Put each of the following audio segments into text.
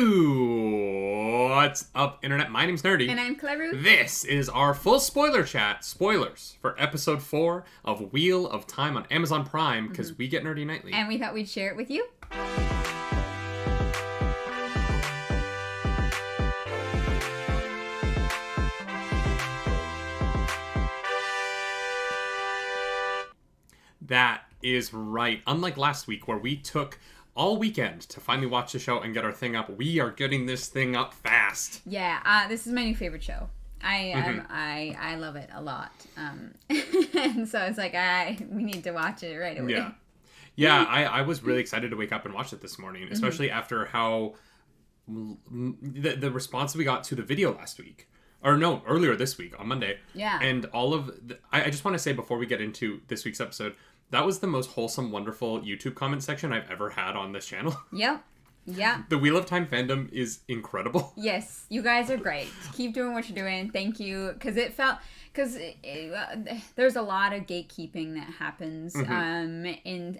What's up, Internet? My name's Nerdy. And I'm Clever. This is our full spoiler chat. Spoilers for episode 4 of Wheel of Time on Amazon Prime, because we get nerdy nightly. And we thought we'd share it with you. That is right. Unlike last week, where we took all weekend to finally watch the show and get our thing up, we are getting this thing up fast. Yeah, this is my new favorite show. I love it a lot. And so it's like we need to watch it right away. Yeah. I was really excited to wake up and watch it this morning, especially after how the response we got to the video last week. Or no, earlier this week on Monday. Yeah. And all of I just want to say before we get into this week's episode, that was the most wholesome, wonderful YouTube comment section I've ever had on this channel. Yep. Yeah. The Wheel of Time fandom is incredible. Yes, you guys are great. Keep doing what you're doing. Thank you. Because there's a lot of gatekeeping that happens,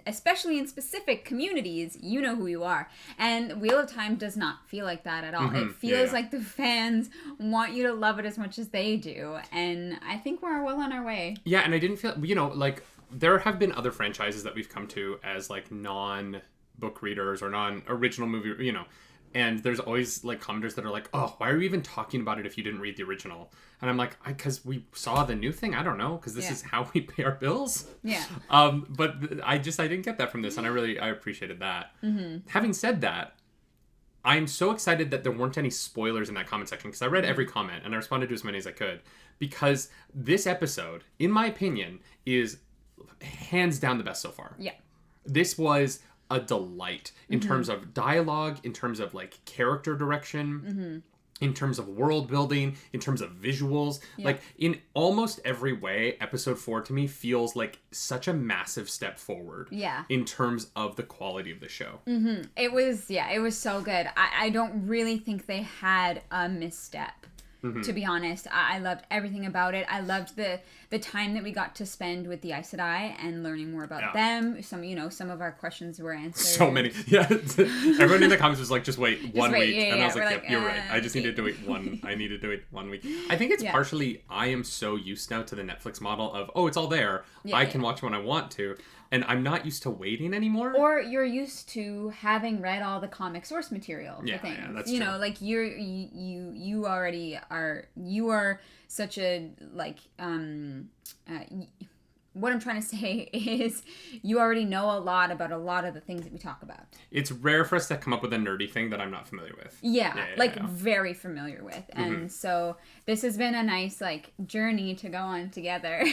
especially in specific communities. You know who you are. And Wheel of Time does not feel like that at all. It feels like the fans want you to love it as much as they do. And I think we're well on our way. Yeah, and I didn't feel, like, there have been other franchises that we've come to as, like, non-book readers or non-original movie, and there's always, like, commenters that are like, oh, why are we even talking about it if you didn't read the original? And I'm like, because we saw the new thing? I don't know, because this is how we pay our bills. Yeah. But I didn't get that from this, and I appreciated that. Having said that, I'm so excited that there weren't any spoilers in that comment section, because I read every comment, and I responded to as many as I could, because this episode, in my opinion, is hands down the best so far. Yeah. This was a delight in terms of dialogue, in terms of, like, character direction, in terms of world building, in terms of visuals. Yeah. Like, in almost every way, episode 4 to me feels like such a massive step forward. Yeah. In terms of the quality of the show. It was so good. I don't really think they had a misstep. To be honest, I loved everything about it. I loved the time that we got to spend with the Aes Sedai and learning more about them. Some of our questions were answered. So many. Yeah. Everyone in the comments was like, just wait one week. Yeah, and I was like, yep, you're right. I just needed to wait I needed to wait 1 week. I think it's partially, I am so used now to the Netflix model of, oh, it's all there. I can watch when I want to. And I'm not used to waiting anymore. Or you're used to having read all the comic source material for things. Yeah, that's true. Like you already are. You are such a what I'm trying to say is you already know a lot about a lot of the things that we talk about. It's rare for us to come up with a nerdy thing that I'm not familiar with. Very familiar with. And so this has been a nice, like, journey to go on together.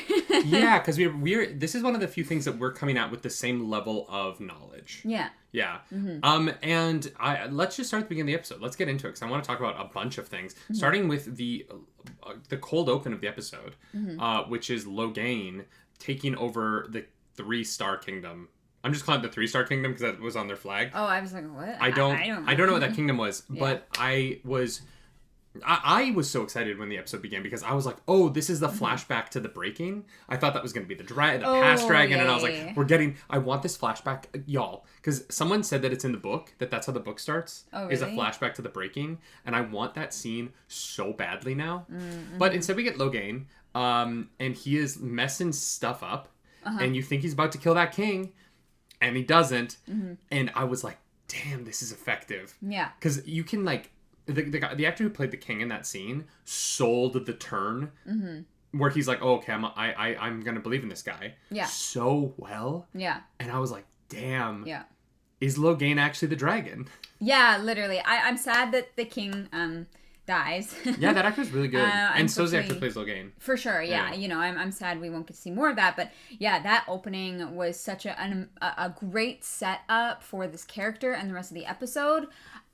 Yeah, because we're this is one of the few things that we're coming out with the same level of knowledge. Yeah. Yeah. And let's just start at the beginning of the episode. Let's get into it, because I want to talk about a bunch of things. Starting with the cold open of the episode, which is Logain taking over the 3-star kingdom. I'm just calling it the 3-star kingdom because that was on their flag. Oh, I was like, what? I don't know what that kingdom was, but I was so excited when the episode began, because I was like, oh, this is the flashback to the breaking. I thought that was going to be the past dragon, and I was like, I want this flashback, y'all, because someone said that it's in the book, that's how the book starts, is a flashback to the breaking, and I want that scene so badly now. But instead we get Logain, and he is messing stuff up, and you think he's about to kill that king, and he doesn't, and I was like, damn, this is effective. Yeah. Because you can, like, the actor who played the king in that scene sold the turn, where he's like, oh, okay, I'm gonna believe in this guy so well. Yeah. And I was like, damn. Yeah. Is Logain actually the dragon? Yeah, literally. I'm sad that the king dies. Yeah, that actor's really good. And so is the actor who plays Logain. For sure, yeah. I'm sad we won't get to see more of that. But yeah, that opening was such a great setup for this character and the rest of the episode.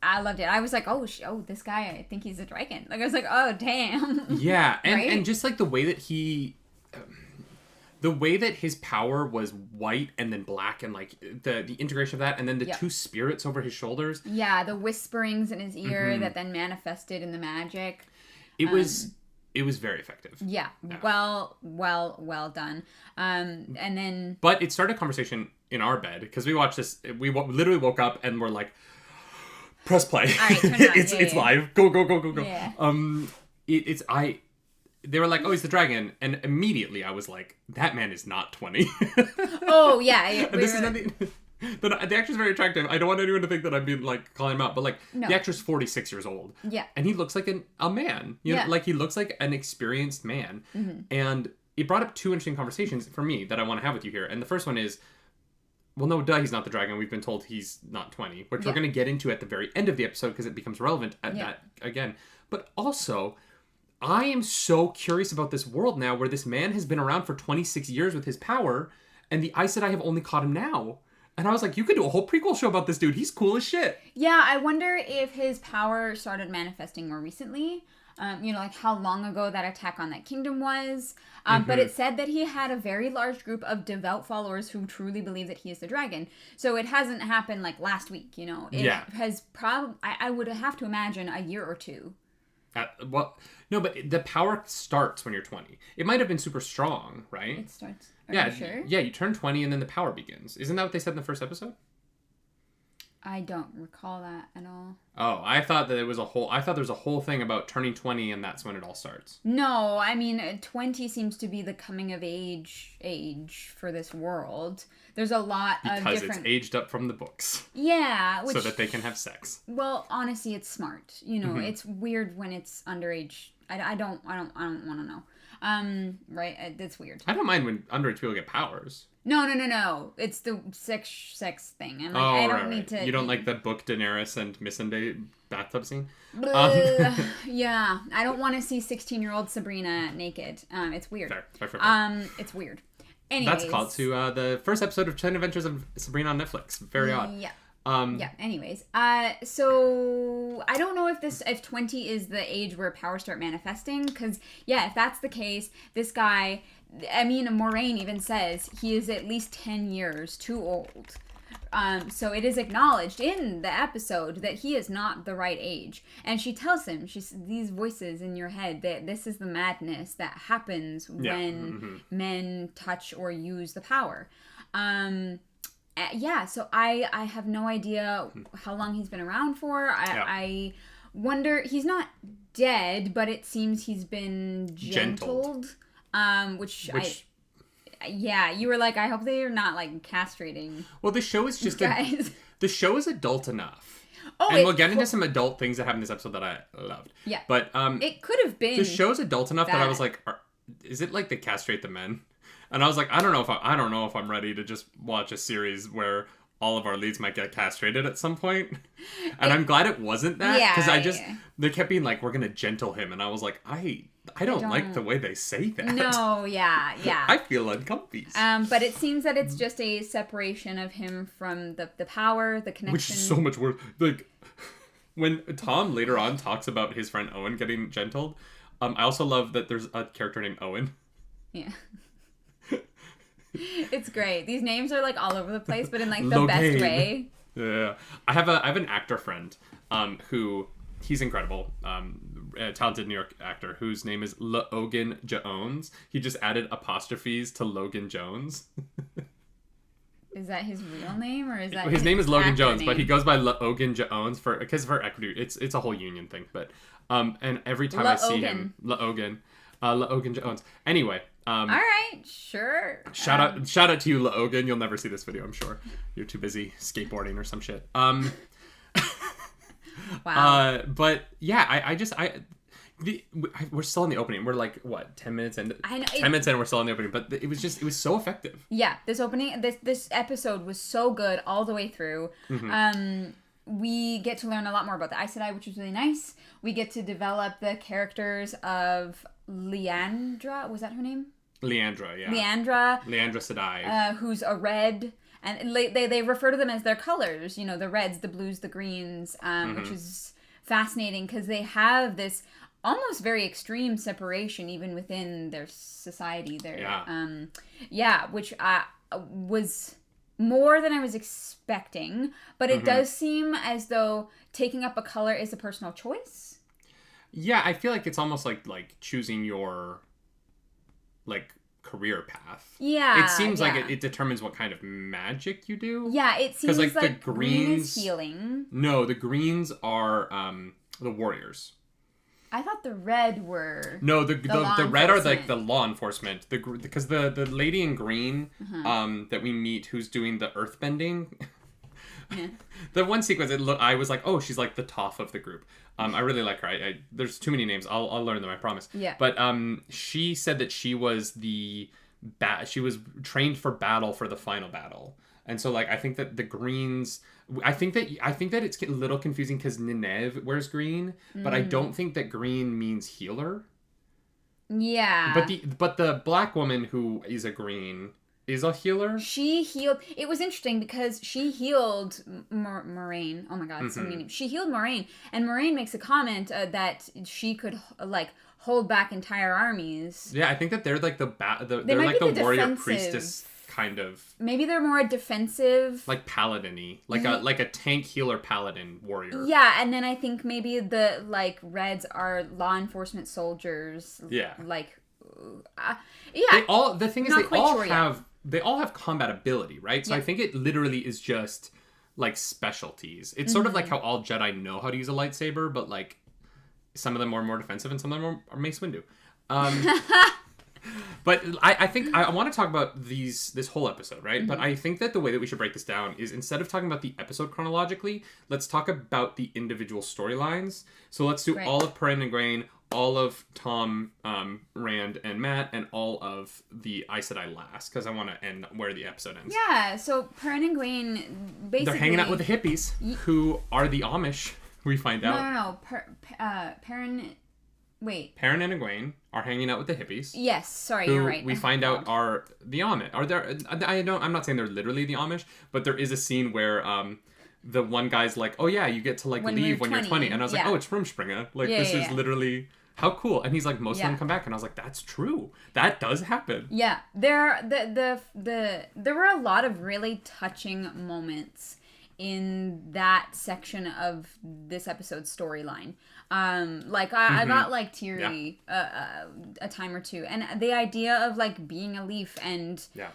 I loved it. I was like, oh, this guy, I think he's a dragon. Like, I was like, oh, damn. Yeah, and just like the way that his power was white and then black, and like the integration of that, and then the two spirits over his shoulders. Yeah, the whisperings in his ear that then manifested in the magic. It was very effective. Yeah. Well done. And then... But it started a conversation in our bed, because we watched this, we literally woke up and were like, Press play. All right, turn it on. It's live. Go. Yeah. They were like, oh, he's the dragon. And immediately I was like, that man is not 20. Oh, yeah. This is nothing. The actor's very attractive. I don't want anyone to think that I'm being like calling him out, but like the actor's 46 years old. Yeah. And he looks like a man. You know, like he looks like an experienced man. Mm-hmm. And it brought up two interesting conversations for me that I want to have with you here. And the first one is, well, no, duh, he's not the dragon. We've been told he's not 20, which we're going to get into at the very end of the episode because it becomes relevant at that again. But also, I am so curious about this world now where this man has been around for 26 years with his power, and the Aes Sedai have only caught him now. And I was like, you could do a whole prequel show about this dude. He's cool as shit. Yeah, I wonder if his power started manifesting more recently. Like how long ago that attack on that kingdom was. But it said that he had a very large group of devout followers who truly believe that he is the dragon. So it hasn't happened like last week, you know. It has probably, I would have to imagine, a year or two. No, but the power starts when you're 20. It might have been super strong, right? It starts. Are you sure? Yeah, you turn 20 and then the power begins. Isn't that what they said in the first episode? I don't recall that at all. Oh, I thought that there was a whole thing about turning 20 and that's when it all starts. No, I mean 20 seems to be the coming of age for this world. There's a lot of different... Because it's aged up from the books. Yeah, so that they can have sex. Well, honestly, it's smart. You know, it's weird when it's underage. I don't want to know. Right? That's weird. I don't mind when underage people get powers. No. It's the sex thing. And I don't need to... You don't like the book Daenerys and Missandei bathtub scene? Yeah. I don't want to see 16-year-old Sabrina naked. It's weird. Fair. It's weird. Anyways. That's called to the first episode of 10 Adventures of Sabrina on Netflix. Very odd. Yeah. Anyways. So I don't know if 20 is the age where powers start manifesting. Because, if that's the case, this guy... I mean, Moiraine even says he is at least 10 years too old. So it is acknowledged in the episode that he is not the right age. And she tells him, these voices in your head, that this is the madness that happens when men touch or use the power. So I have no idea how long he's been around for. I wonder, he's not dead, but it seems he's been gentled. Which you were like, I hope they are not like castrating. Well, the show is just guys. The show is adult enough. And we'll get into some adult things that happen in this episode that I loved. Yeah. But it could have been. The show's adult enough that I was like, is it like they castrate the men? And I was like, I don't know if I'm ready to just watch a series where all of our leads might get castrated at some point. And I'm glad it wasn't that. Because they kept being like, we're going to gentle him. And I was like, I don't like the way they say that. No, yeah. I feel uncomfy. But it seems that it's just a separation of him from the power, the connection. Which is so much worse. Like, when Thom later on talks about his friend Owen getting gentled, I also love that there's a character named Owen. Yeah. It's great. These names are like all over the place, but in like the Logain. best way. Yeah. I have an actor friend who... He's incredible. A talented New York actor whose name is Logain Jones. He just added apostrophes to Logan Jones. Is that his real name or is that his name is Logan Jones, but he goes by Logan Jones because for equity. It's a whole union thing, but and every time I see him, Logan Jones. Anyway, all right, sure. Shout out to you, Logan. You'll never see this video, I'm sure. You're too busy skateboarding or some shit. Wow. But yeah, we're still in the opening. We're like, what, 10 minutes in? 10 minutes in, we're still in the opening. But it was so effective. Yeah, this episode was so good all the way through. Mm-hmm. We get to learn a lot more about the Aes Sedai, which is really nice. We get to develop the characters of Leandra. Was that her name? Leandra, yeah. Leandra Sedai. Who's a red... And they refer to them as their colors, you know, the reds, the blues, the greens, which is fascinating because they have this almost very extreme separation even within their society. Which was more than I was expecting. But it does seem as though taking up a color is a personal choice. Yeah, I feel like it's almost like choosing your, like, career path. Yeah. It seems like it determines what kind of magic you do. Yeah, it seems like the green is healing. No, the greens are the warriors. I thought the red were the red are like the law enforcement. Because the lady in green that we meet who's doing the earthbending. Yeah. The one sequence, I was like, oh, she's like the Toph of the group. I really like her. There's too many names. I'll learn them, I promise. Yeah. But she said that she was she was trained for battle for the final battle. And so like I think that the greens, I think that it's a little confusing because Nynaeve wears green, but I don't think that green means healer. Yeah. But the black woman who is a green is a healer. She healed. It was interesting because she healed Moiraine. Oh my god, so many names. She healed Moiraine, and Moiraine makes a comment that she could like hold back entire armies. Yeah, I think that they're like they're like the warrior priestess kind of. Maybe they're more defensive, like paladin-y, like a tank healer paladin warrior. Yeah, and then I think maybe the like reds are law enforcement soldiers. Yeah, like They all have combat ability, right? So I think it literally is just like specialties. It's sort of like how all Jedi know how to use a lightsaber, but like some of them are more defensive and some of them are Mace Windu. But I think I want to talk about this whole episode, right? But I think that the way that we should break this down is instead of talking about the episode chronologically, let's talk about the individual storylines. So let's do all of Perrin and Egwene, all of Thom, Rand, and Mat, and all of the Aes Sedai last, because I want to end where the episode ends. Yeah, so Perrin and Egwene, basically... They're hanging out with the hippies, who are the Amish, we find out. No. Perrin... Wait. Perrin and Egwene are hanging out with the hippies. Yes, sorry, you're right. We find out are the Amish. I'm not saying they're literally the Amish, but there is a scene where... the one guy's like, oh yeah, you get to like leave when you're 20. And I was like, oh, it's Rumspringa. Like, this is literally... How cool. And he's like, most of them come back. And I was like, that's true. That does happen. Yeah. There were a lot of really touching moments in that section of this episode's storyline. I got like teary a time or two. And the idea of like being a leaf and... Yeah.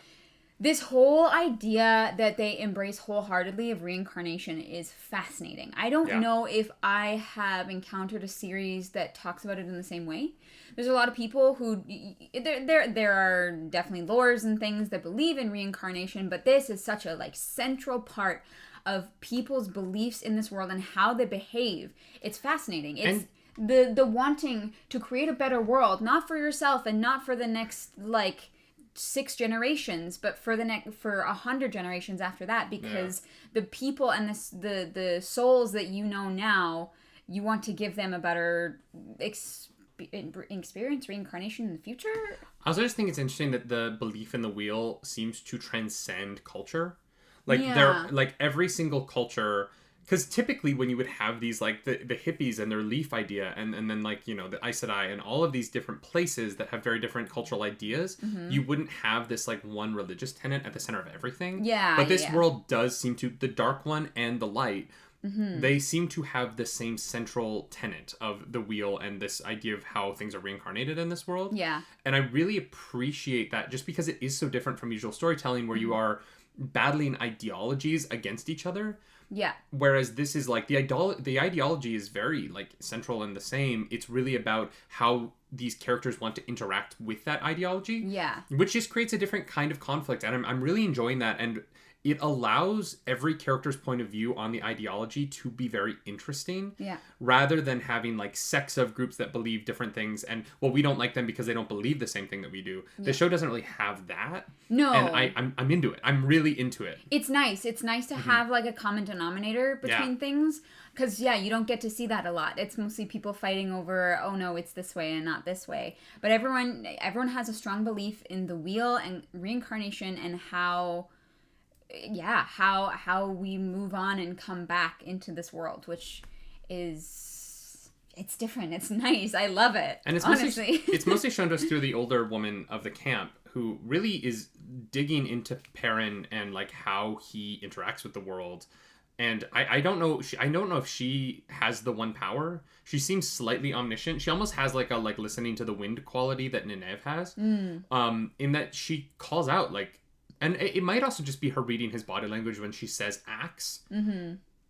This whole idea that they embrace wholeheartedly of reincarnation is fascinating. I don't know if I have encountered a series that talks about it in the same way. There's a lot of people who... There are definitely lores and things that believe in reincarnation, but this is such a like central part of people's beliefs in this world and how they behave. It's fascinating. It's the wanting to create a better world, not for yourself and not for the next like... 6 generations, but for 100 generations after that, because the people and the souls that you know now, you want to give them a better experience, reincarnation in the future. I also just think it's interesting that the belief in the wheel seems to transcend culture. Like they're like every single culture. Because typically when you would have these, like, the hippies and their leaf idea, and then, like, you know, the Aes Sedai and all of these different places that have very different cultural ideas, you wouldn't have this, like, one religious tenet at the center of everything. Yeah, but this world does seem to, the dark one and the light, they seem to have the same central tenet of the wheel and this idea of how things are reincarnated in this world. Yeah. And I really appreciate that just because it is so different from usual storytelling where you are battling ideologies against each other. Yeah. Whereas this is like the ideology is very like central and the same. It's really about how these characters want to interact with that ideology. Yeah. Which just creates a different kind of conflict. And I'm really enjoying that. And it allows every character's point of view on the ideology to be very interesting. Yeah. Rather than having like sects of groups that believe different things and, well, we don't like them because they don't believe the same thing that we do. Yeah. The show doesn't really have that. No. And I'm into it. I'm really into it. It's nice. It's nice to have like a common denominator between things. Because, you don't get to see that a lot. It's mostly people fighting over, oh no, it's this way and not this way. But everyone has a strong belief in the wheel and reincarnation and how we move on and come back into this world, which is, it's different. It's nice. I love it. And it's honestly it's mostly shown to us through the older woman of the camp who really is digging into Perrin and like how he interacts with the world. And I don't know. I don't know if she has the one power. She seems slightly omniscient. She almost has like a listening to the wind quality that Nynaeve has. In that she calls out like, and it might also just be her reading his body language when she says axe.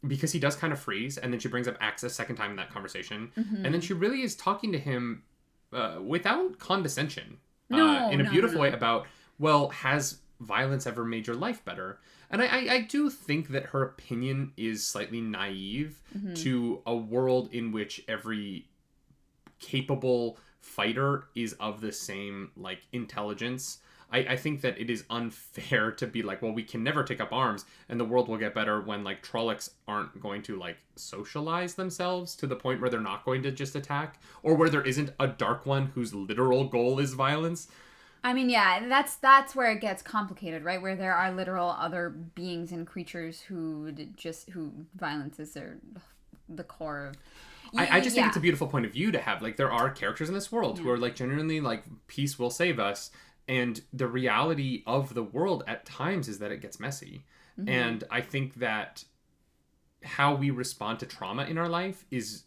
Because he does kind of freeze, and then she brings up axe a second time in that conversation, and then she really is talking to him without condescension, in a beautiful way about, well, has violence ever made your life better? And I do think that her opinion is slightly naive to a world in which every capable fighter is of the same like intelligence. I think that it is unfair to be like, well, we can never take up arms and the world will get better when like Trollocs aren't going to like socialize themselves to the point where they're not going to just attack, or where there isn't a Dark One whose literal goal is violence. I mean, yeah, that's where it gets complicated, right? Where there are literal other beings and creatures who violence is the core of. I just think it's a beautiful point of view to have. Like, there are characters in this world who are like genuinely like, peace will save us. And the reality of the world at times is that it gets messy. And I think that how we respond to trauma in our life is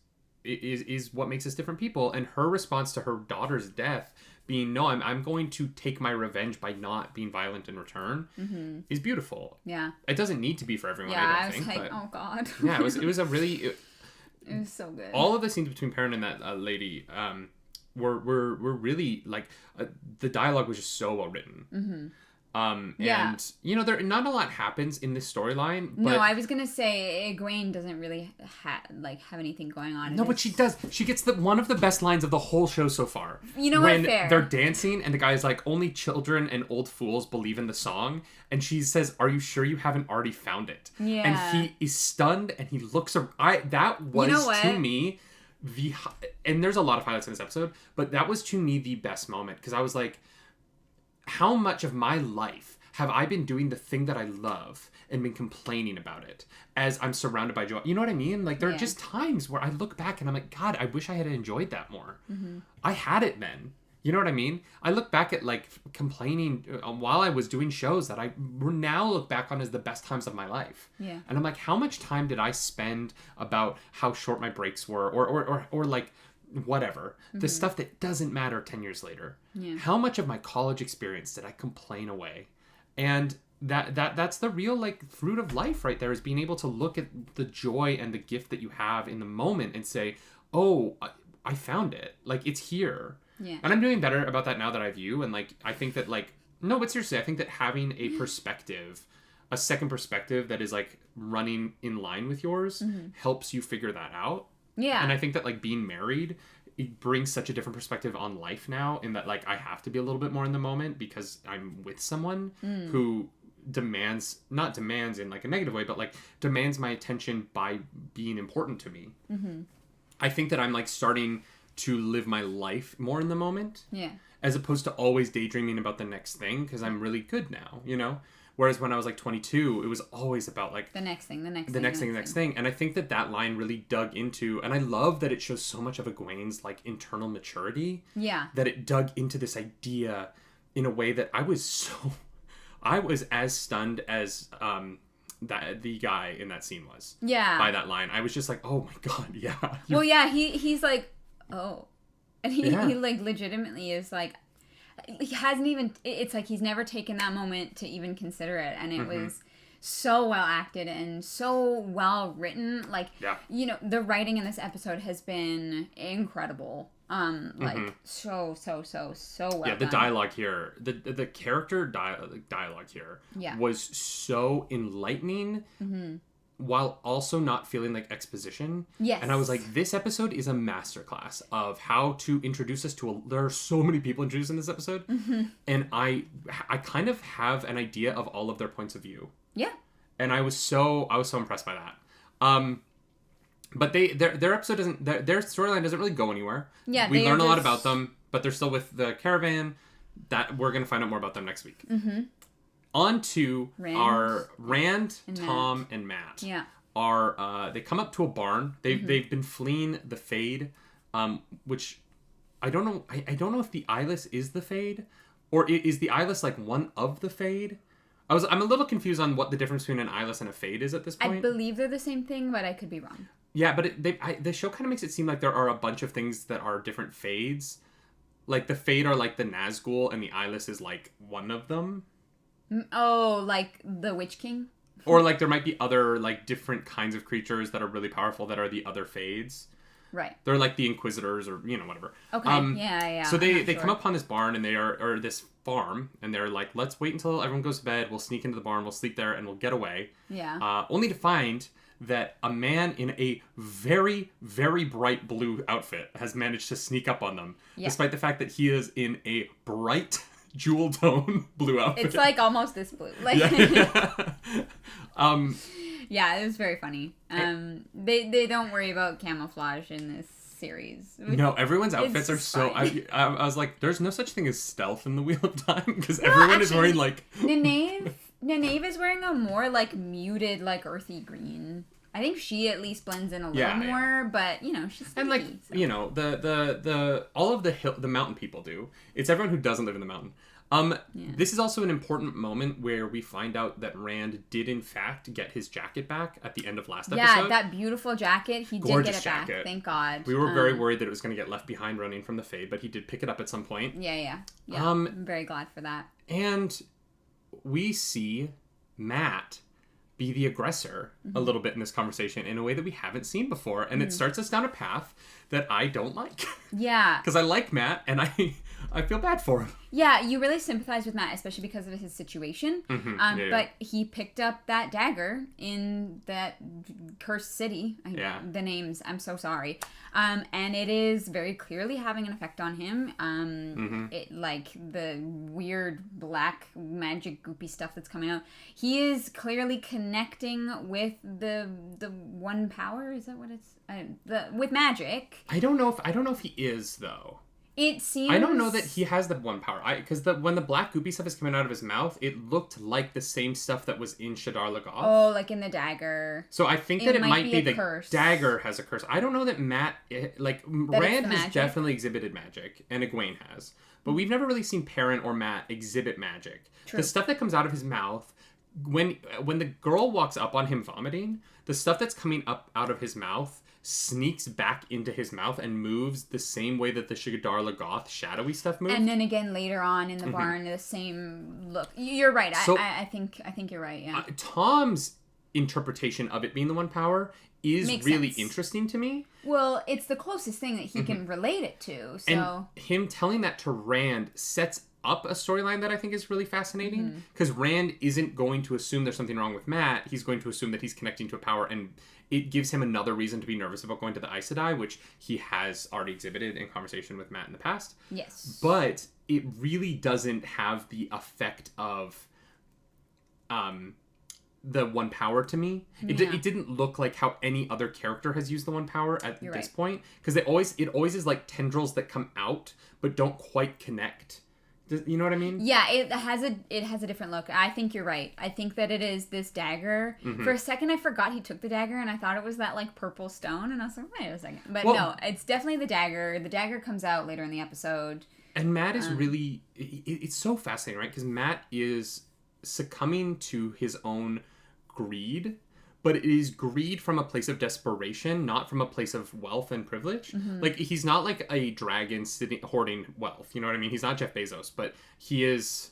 what makes us different people. And her response to her daughter's death being, no, I'm going to take my revenge by not being violent in return, is beautiful. Yeah. It doesn't need to be for everyone, I don't think. Like, oh God. Yeah, it was a really... It was so good. All of the scenes between Perrin and that lady... were really like the dialogue was just so well written. And you know, there not a lot happens in this storyline. No, I was gonna say Egwene doesn't really have anything going on. No, but she does. She gets one of the best lines of the whole show so far. You know when what? Fair. They're dancing and the guy's like, "Only children and old fools believe in the song," and she says, "Are you sure you haven't already found it?" Yeah. And he is stunned and he looks. That was to me. And there's a lot of highlights in this episode, but that was to me the best moment, because I was like, how much of my life have I been doing the thing that I love and been complaining about it as I'm surrounded by joy? You know what I mean? Like, there are just times where I look back and I'm like, God, I wish I had enjoyed that more. I had it then. You know what I mean? I look back at like complaining while I was doing shows that I now look back on as the best times of my life. Yeah. And I'm like, how much time did I spend about how short my breaks were, or like whatever, the stuff that doesn't matter 10 years later. Yeah. How much of my college experience did I complain away? And that's the real like fruit of life right there, is being able to look at the joy and the gift that you have in the moment and say, oh, I found it. Like, it's here. Yeah. And I'm doing better about that now that I view, and like, I think that like, no, but seriously, I think that having a perspective, a second perspective that is like running in line with yours helps you figure that out. Yeah. And I think that like being married, it brings such a different perspective on life now, in that like I have to be a little bit more in the moment because I'm with someone who not demands in like a negative way, but like demands my attention by being important to me. I think that I'm like starting to live my life more in the moment. Yeah. As opposed to always daydreaming about the next thing, because I'm really good now, you know? Whereas when I was like 22, it was always about like the next thing. And I think that line really dug into, and I love that it shows so much of Egwene's like internal maturity. Yeah. That it dug into this idea in a way that I was as stunned as that the guy in that scene was. Yeah. By that line. I was just like, oh my God, yeah. Well, yeah, he's like, oh. And he like legitimately is like, he hasn't even, it's like he's never taken that moment to even consider it. And it was so well acted and so well written. Like, you know, the writing in this episode has been incredible. Like so well the done. Dialogue here, the character dialogue here was so enlightening while also not feeling like exposition. Yes. And I was like, this episode is a masterclass of how to introduce us to there are so many people introduced in this episode. And I kind of have an idea of all of their points of view. Yeah. And I was so impressed by that. But their episode doesn't, their storyline doesn't really go anywhere. Yeah. We learn a lot about them, but they're still with the caravan. That we're going to find out more about them next week. On to our Rand, Thom, and Matt. Yeah. They come up to a barn. They've been fleeing the Fade, which I don't know. I don't know if the Eyeless is the Fade, or is the Eyeless like one of the Fade? I'm a little confused on what the difference between an eyeless and a fade is at this point. I believe they're the same thing, but I could be wrong. Yeah, but the show kind of makes it seem like there are a bunch of things that are different fades. Like, the fade are, like, the Nazgul, and the eyeless is, like, one of them. Oh, like the Witch King? Or, like, there might be other, like, different kinds of creatures that are really powerful that are the other fades. Right. They're, like, the Inquisitors or, whatever. Okay, yeah. So they come upon this barn, and they are, or this farm, and they're like, let's wait until everyone goes to bed, we'll sneak into the barn, we'll sleep there, and we'll get away. Yeah. Only to find that a man in a very, very bright blue outfit has managed to sneak up on them, despite the fact that he is in a bright jewel tone blue outfit. It's like almost this blue. Like, yeah, it was very funny. They don't worry about camouflage in this series. No, everyone's outfits are so. I was like, there's no such thing as stealth in the Wheel of Time because everyone is wearing like. Nynaeve is wearing a more like muted, like earthy green. I think she at least blends in a little more, but she's sneaky, and like so. the all of the mountain people do. It's everyone who doesn't live in the mountain. This is also an important moment where we find out that Rand did in fact get his jacket back at the end of last episode. Yeah, that beautiful jacket. He did get it jacket. back. Thank God. We were very worried that it was going to get left behind running from the Fade, but he did pick it up at some point. Yeah. I'm very glad for that. And we see Matt be the aggressor a little bit in this conversation in a way that we haven't seen before, and it starts us down a path that I don't like. Yeah. Because I like Matt, and I feel bad for him. Yeah, you really sympathize with Matt, especially because of his situation. But he picked up that dagger in that cursed city. The names, I'm so sorry. And it is very clearly having an effect on him. It like the weird black magic goopy stuff that's coming out. He is clearly connecting with the one power. Is that what it's with magic? I don't know if he is though. It seems... I don't know that he has the one power. Because when the black goopy stuff is coming out of his mouth, it looked like the same stuff that was in Shadar Logoth. Oh, like in the dagger. So I think that it might be the curse. Dagger has a curse. I don't know that Matt... Rand has definitely exhibited magic, and Egwene has. But we've never really seen Perrin or Matt exhibit magic. True. The stuff that comes out of his mouth... When the girl walks up on him vomiting, the stuff that's coming up out of his mouth sneaks back into his mouth and moves the same way that the Shadar Logoth shadowy stuff moves. And then again later on in the barn, the same look. You're right. So, I think you're right. Yeah. Thom's interpretation of it being the one power is Makes really sense. interesting to me. Well, it's the closest thing that he can relate it to. So and him telling that to Rand sets up a storyline that I think is really fascinating because Rand isn't going to assume there's something wrong with Matt. He's going to assume that he's connecting to a power, and it gives him another reason to be nervous about going to the Aes Sedai, which he has already exhibited in conversation with Matt in the past. Yes. But it really doesn't have the effect of the one power to me. It didn't look like how any other character has used the one power at this point, because it always is like tendrils that come out but don't quite connect. You know what I mean? Yeah, it has a different look. I think you're right. I think that it is this dagger. For a second, I forgot he took the dagger, and I thought it was that like purple stone, and I was like, wait a second. But no, it's definitely the dagger. The dagger comes out later in the episode. And Matt is really... It's so fascinating, right? Because Matt is succumbing to his own greed, but it is greed from a place of desperation, not from a place of wealth and privilege. Like, he's not like a dragon sitting hoarding wealth. You know what I mean? He's not Jeff Bezos, but he is...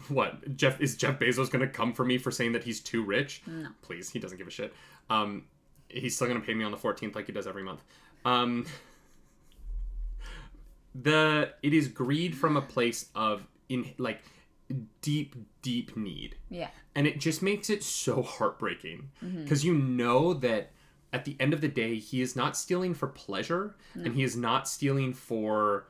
What? Is Jeff Bezos going to come for me for saying that he's too rich? No. Please, he doesn't give a shit. He's still going to pay me on the 14th like he does every month. It is greed from a place of deep need. Yeah. And it just makes it so heartbreaking because you know that at the end of the day, he is not stealing for pleasure, and he is not stealing for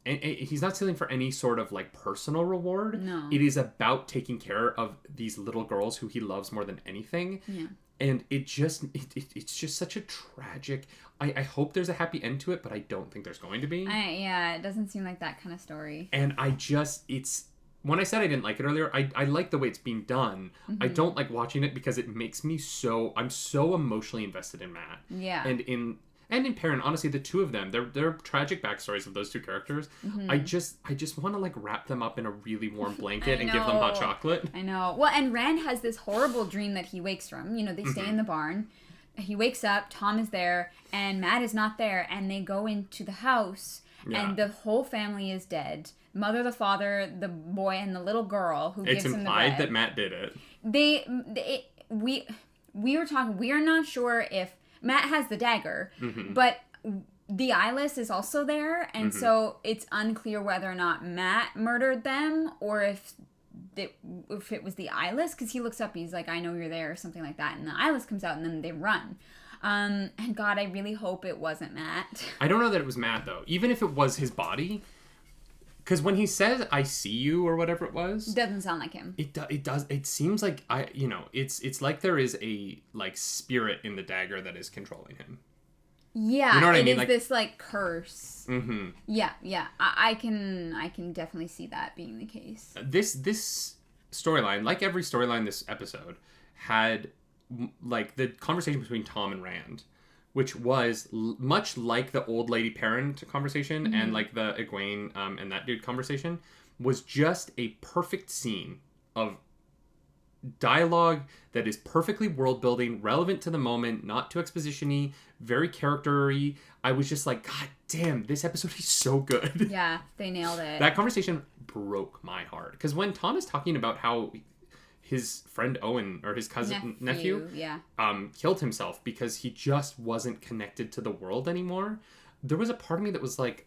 any sort of like personal reward. No. It is about taking care of these little girls who he loves more than anything. Yeah. And it's just such a tragic... I hope there's a happy end to it, but I don't think there's going to be. It doesn't seem like that kind of story. And when I said I didn't like it earlier, I like the way it's being done. I don't like watching it because it makes me I'm so emotionally invested in Matt. Yeah. And and in Perrin, honestly, the two of them, they're tragic backstories of those two characters. I just want to like wrap them up in a really warm blanket and give them hot chocolate. I know. Well, and Rand has this horrible dream that he wakes from. You know, they stay in the barn. He wakes up, Thom is there, and Mat is not there, and they go into the house, and the whole family is dead. Mother, the father, the boy, and the little girl who gives him the bread. It's implied that Mat did it. We were talking, we are not sure if Mat has the dagger, but the eyeless is also there, and so it's unclear whether or not Mat murdered them, or if it was the eyeless, because he looks up, he's like, I know you're there, or something like that, and the eyeless comes out, and then they run. And God, I really hope it wasn't Mat. I don't know that it was Mat, though. Even if it was his body, because when he says, I see you, or whatever it was... It doesn't sound like him. It does. It seems like, it's like there is a, like, spirit in the dagger that is controlling him. Yeah, you know what I mean? It is this, like, curse. Yeah. I can definitely see that being the case. This storyline, like every storyline this episode, had, like, the conversation between Thom and Rand, which was much like the old lady Perrin conversation and, like, the Egwene and that dude conversation, was just a perfect scene of dialogue that is perfectly world building, relevant to the moment, not too exposition-y, very character-y. I was just like, God damn, this episode is so good. Yeah, they nailed it. That conversation broke my heart. Because when Thom is talking about how his friend Owen, or his nephew killed himself because he just wasn't connected to the world anymore, there was a part of me that was like,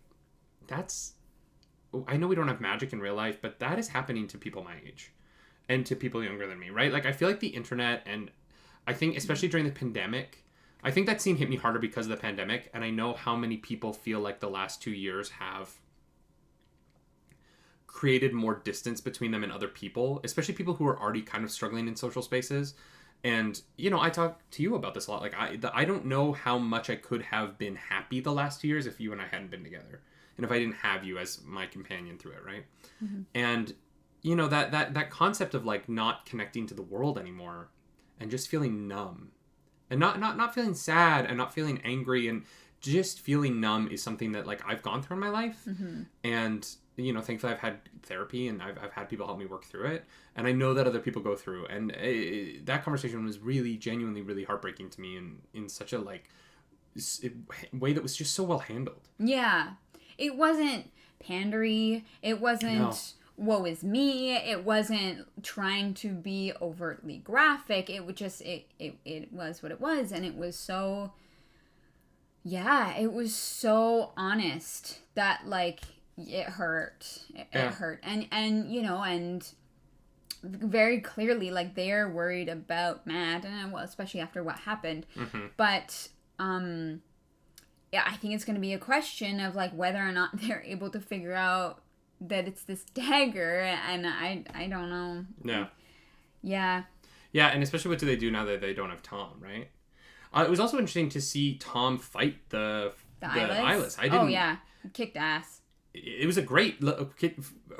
I know we don't have magic in real life, but that is happening to people my age. And to people younger than me, right? Like, I feel like the internet, and I think especially during the pandemic, I think that scene hit me harder because of the pandemic, and I know how many people feel like the last 2 years have created more distance between them and other people, especially people who are already kind of struggling in social spaces. And, I talk to you about this a lot. Like, I don't know how much I could have been happy the last 2 years if you and I hadn't been together. And if I didn't have you as my companion through it, right? And... that concept of, like, not connecting to the world anymore and just feeling numb and not feeling sad and not feeling angry and just feeling numb is something that, like, I've gone through in my life. And, thankfully I've had therapy and I've had people help me work through it. And I know that other people go through. And that conversation was really, genuinely, really heartbreaking to me in such a, like, way that was just so well handled. Yeah. It wasn't pandery. It wasn't... No. Woe is me. It wasn't trying to be overtly graphic. It would just it was what it was, and it was so it was so honest that, like, it hurt. It hurt. And and very clearly, like, they're worried about Mat, and well, especially after what happened. But I think it's going to be a question of, like, whether or not they're able to figure out that it's this dagger, and I don't know. Yeah, and especially what do they do now that they don't have Thom, right? It was also interesting to see Thom fight the eyeless. Kicked ass. It was a great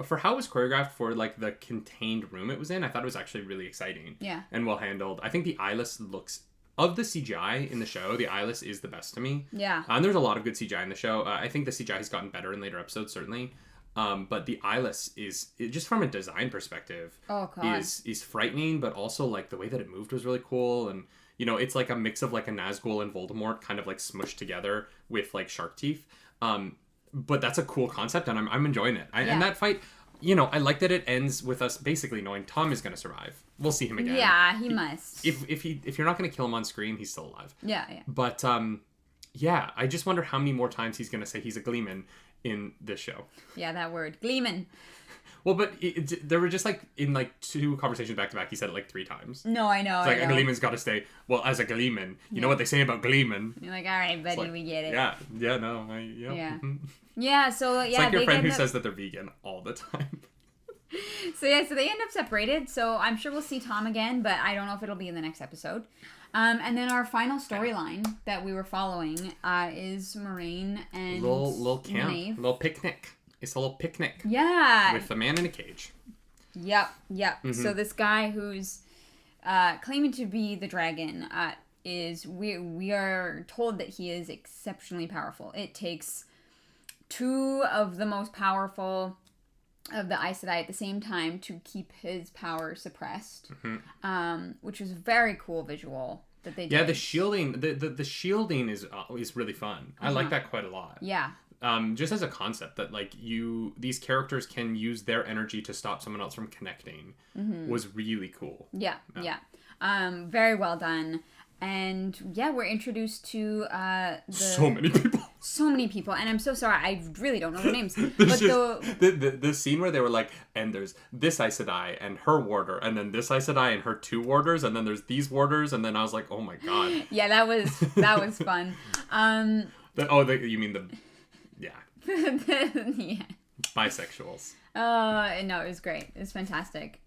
for how it was choreographed, for, like, the contained room it was in. I thought it was actually really exciting and well handled. I think the eyeless looks, of the CGI in the show, the eyeless is the best to me. And there's a lot of good CGI in the show. I think the CGI has gotten better in later episodes, certainly. But the eyeless is, just from a design perspective, is frightening, but also, like, the way that it moved was really cool. And, it's like a mix of, like, a Nazgul and Voldemort kind of, like, smushed together with, like, shark teeth. But that's a cool concept, and I'm enjoying it. And that fight, I like that it ends with us basically knowing Thom is going to survive. We'll see him again. Yeah, he must. If you're not going to kill him on screen, he's still alive. Yeah. But, I just wonder how many more times he's going to say he's a Gleeman in this show. Yeah, that word. Gleeman. Well, but there were just, like, in, like, 2 conversations back to back, he said it, like, 3 times. No, I know. It's like, a Gleeman's got to stay. Well, as a Gleeman, you know what they say about Gleeman. You're like, all right, buddy, like, we get it. Yeah, Yeah, so, it's like your friend who says that they're vegan all the time. So they end up separated, so I'm sure we'll see Thom again, but I don't know if it'll be in the next episode. And then our final storyline that we were following is Moiraine and little camp, Nynaeve. Little picnic. It's a little picnic. Yeah. With a man in a cage. Yep. So this guy who's claiming to be the dragon is we are told that he is exceptionally powerful. It takes two of the most powerful of the Aes Sedai at the same time to keep his power suppressed, which was a very cool visual that they did. Yeah, the shielding, the shielding is really fun. I like that quite a lot. Yeah. Just as a concept that like these characters can use their energy to stop someone else from connecting was really cool. Yeah. Very well done. And yeah, we're introduced to so many people, and I'm so sorry, I really don't know their names. But the scene where they were like, and there's this Aes Sedai and her warder, and then this Aes Sedai and her two warders, and then there's these warders, and then I was like, oh my god. Yeah, that was fun. You mean the yeah. Bisexuals. No, it was great. It was fantastic.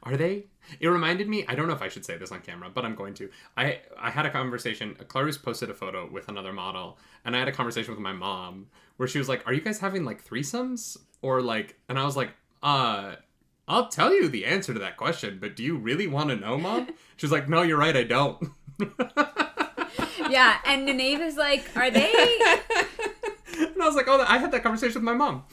Are they? It reminded me, I don't know if I should say this on camera, but I'm going to. I had a conversation, Clarice posted a photo with another model, and I had a conversation with my mom where she was like, are you guys having like threesomes? Or like, and I was like, I'll tell you the answer to that question, but do you really want to know, Mom? She was like, no, you're right, I don't. Yeah, and Nynaeve is like, are they... And I was like, oh, I had that conversation with my mom.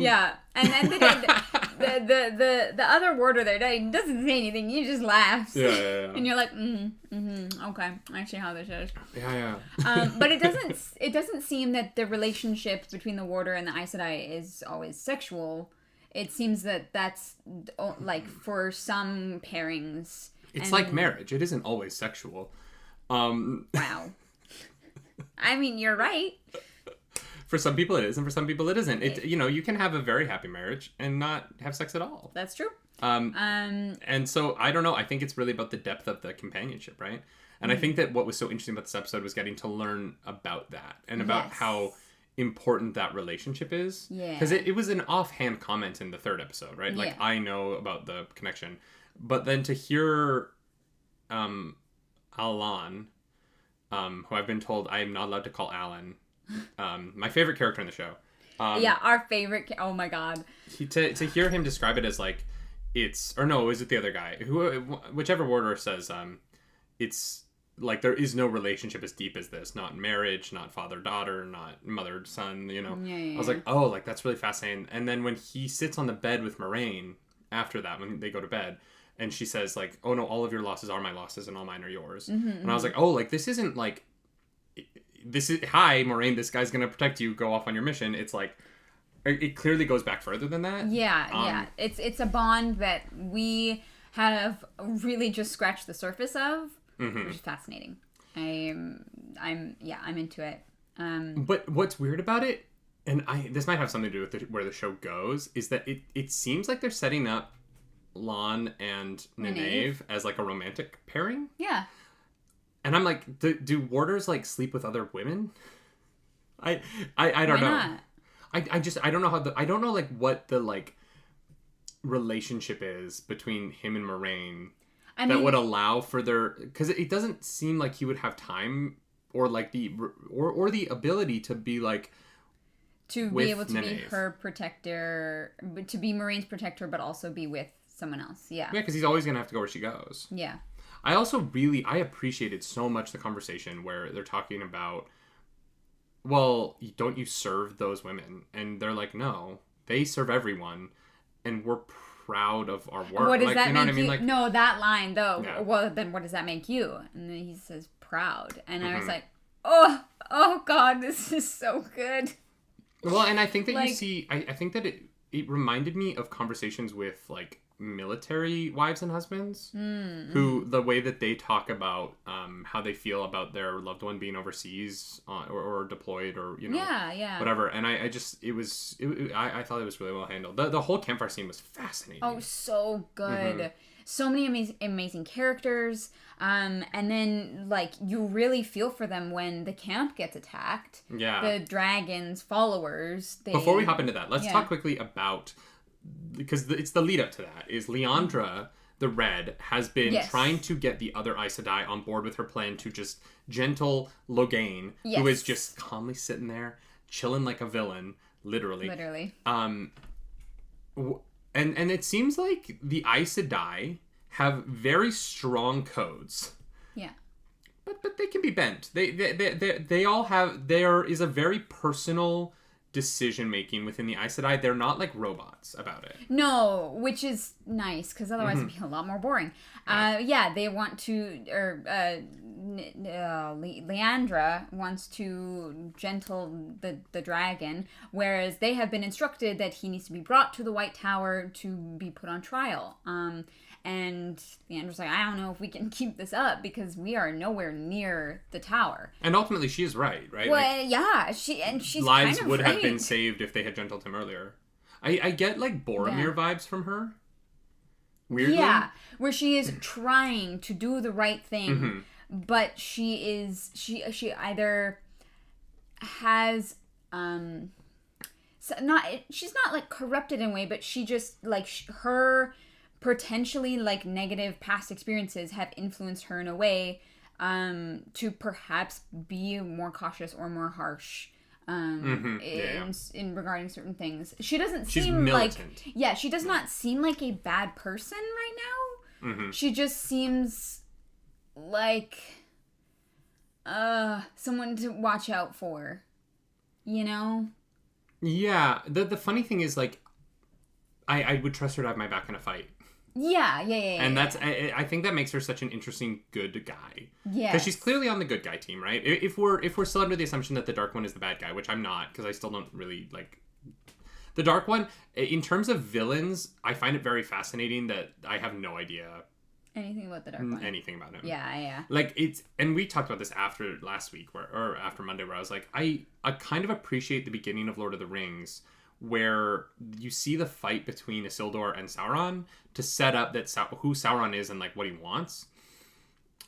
Yeah, and then the other warder there doesn't say anything. He just laughs. Yeah. And you're like, okay, I see how this is. Yeah. But it doesn't seem that the relationship between the warder and the Aes Sedai is always sexual. It seems that that's like for some pairings. It's like marriage. It isn't always sexual. Wow. I mean, you're right. For some people it is, and for some people it isn't. You can have a very happy marriage and not have sex at all. That's true. And so I don't know. I think it's really about the depth of the companionship, right? And I think that what was so interesting about this episode was getting to learn about that and about how important that relationship is. Yeah. Because it was an offhand comment in the third episode, right? Like, I know about the connection. But then to hear Alan, who I've been told I am not allowed to call Alan, my favorite character in the show. Our favorite. Oh my god. To hear him describe it as like, is it the other guy? Whichever warder says, it's like there is no relationship as deep as this. Not marriage, not father-daughter, not mother-son, Yeah. I was like, oh, like that's really fascinating. And then when he sits on the bed with Moiraine after that, when they go to bed, and she says like, oh no, all of your losses are my losses and all mine are yours. And I was like, oh, like this isn't like... hi, Moiraine, this guy's gonna protect you, go off on your mission. It's like, it clearly goes back further than that. Yeah. It's a bond that we have really just scratched the surface of, which is fascinating. I'm into it. But what's weird about it, and this might have something to do with where the show goes, is that it seems like they're setting up Lan and Nynaeve as like a romantic pairing. Yeah. And I'm like, do warders like sleep with other women? I don't know. Not? I don't know I don't know like what the like relationship is between him and Moiraine that would allow for their, because it doesn't seem like he would have time or like the ability to be like to be able to Nynaeve. be her protector, to be Moiraine's protector, but also be with someone else. Yeah. Yeah, because he's always gonna have to go where she goes. Yeah. I also I appreciated so much the conversation where they're talking about, well, don't you serve those women? And they're like, no, they serve everyone, and we're proud of our work. What does that know make what I mean? you? Like, no, that line though. Yeah. Well, then what does that make you? And then he says proud, and I was like, oh God, this is so good. Well, and I think that you see, I think that it reminded me of conversations with like military wives and husbands who the way that they talk about how they feel about their loved one being overseas or deployed or whatever. And I thought it was really well handled. The whole campfire scene was fascinating. Oh, so good. So many amazing characters, and then like you really feel for them when the camp gets attacked. The dragons followers. Before we hop into that, let's talk quickly about, because it's the lead up to that, is Leandra the Red has been trying to get the other Aes Sedai on board with her plan to just gentle Logain, who is just calmly sitting there, chilling like a villain, literally. And it seems like the Aes Sedai have very strong codes. Yeah. but they can be bent. They all have. There is a very personal decision making within the Aes Sedai. They're not like robots about it. No, which is nice because otherwise it'd be a lot more boring. They want to, Leandra wants to gentle the dragon, whereas they have been instructed that he needs to be brought to the White Tower to be put on trial. And Leandra's like, I don't know if we can keep this up because we are nowhere near the tower. And ultimately, she is right? Well, like, yeah, she's lives kind of would right. have been saved if they had gentled him earlier. I get like Boromir vibes from her. Weirdly. Yeah, where she is trying to do the right thing, but she either has she's not like corrupted in a way, but she just like her potentially like negative past experiences have influenced her in a way to perhaps be more cautious or more harsh in regarding certain things. She doesn't seem militant. Like she does not seem like a bad person right now. She just seems like someone to watch out for, you know? Yeah, the funny thing is like I would trust her to have my back in a fight. Yeah. And that's I think that makes her such an interesting good guy. Yeah. Because she's clearly on the good guy team, right? If we're still under the assumption that the Dark One is the bad guy, which I'm not, because I still don't really like the Dark One. In terms of villains, I find it very fascinating that I have no idea anything about the Dark One. Anything about him. Yeah. Like it's, and we talked about this after last week, or after Monday, where I was like, I kind of appreciate the beginning of Lord of the Rings, where you see the fight between Isildur and Sauron to set up that who Sauron is and like what he wants.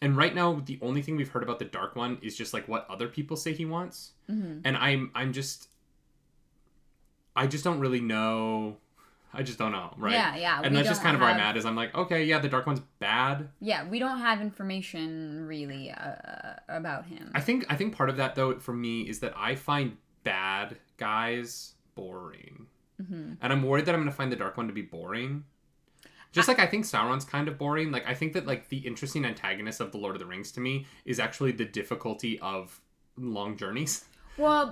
And right now, the only thing we've heard about the Dark One is just like what other people say he wants. And I just don't really know. I just don't know, right? Yeah. And that's just kind of where I'm at, is I'm like, okay, yeah, the Dark One's bad. Yeah, we don't have information really about him. I think part of that, though, for me, is that I find bad guys boring. And I'm worried that I'm going to find the Dark One to be boring. Just like I think Sauron's kind of boring. Like I think that like the interesting antagonist of the Lord of the Rings to me is actually the difficulty of long journeys. Well,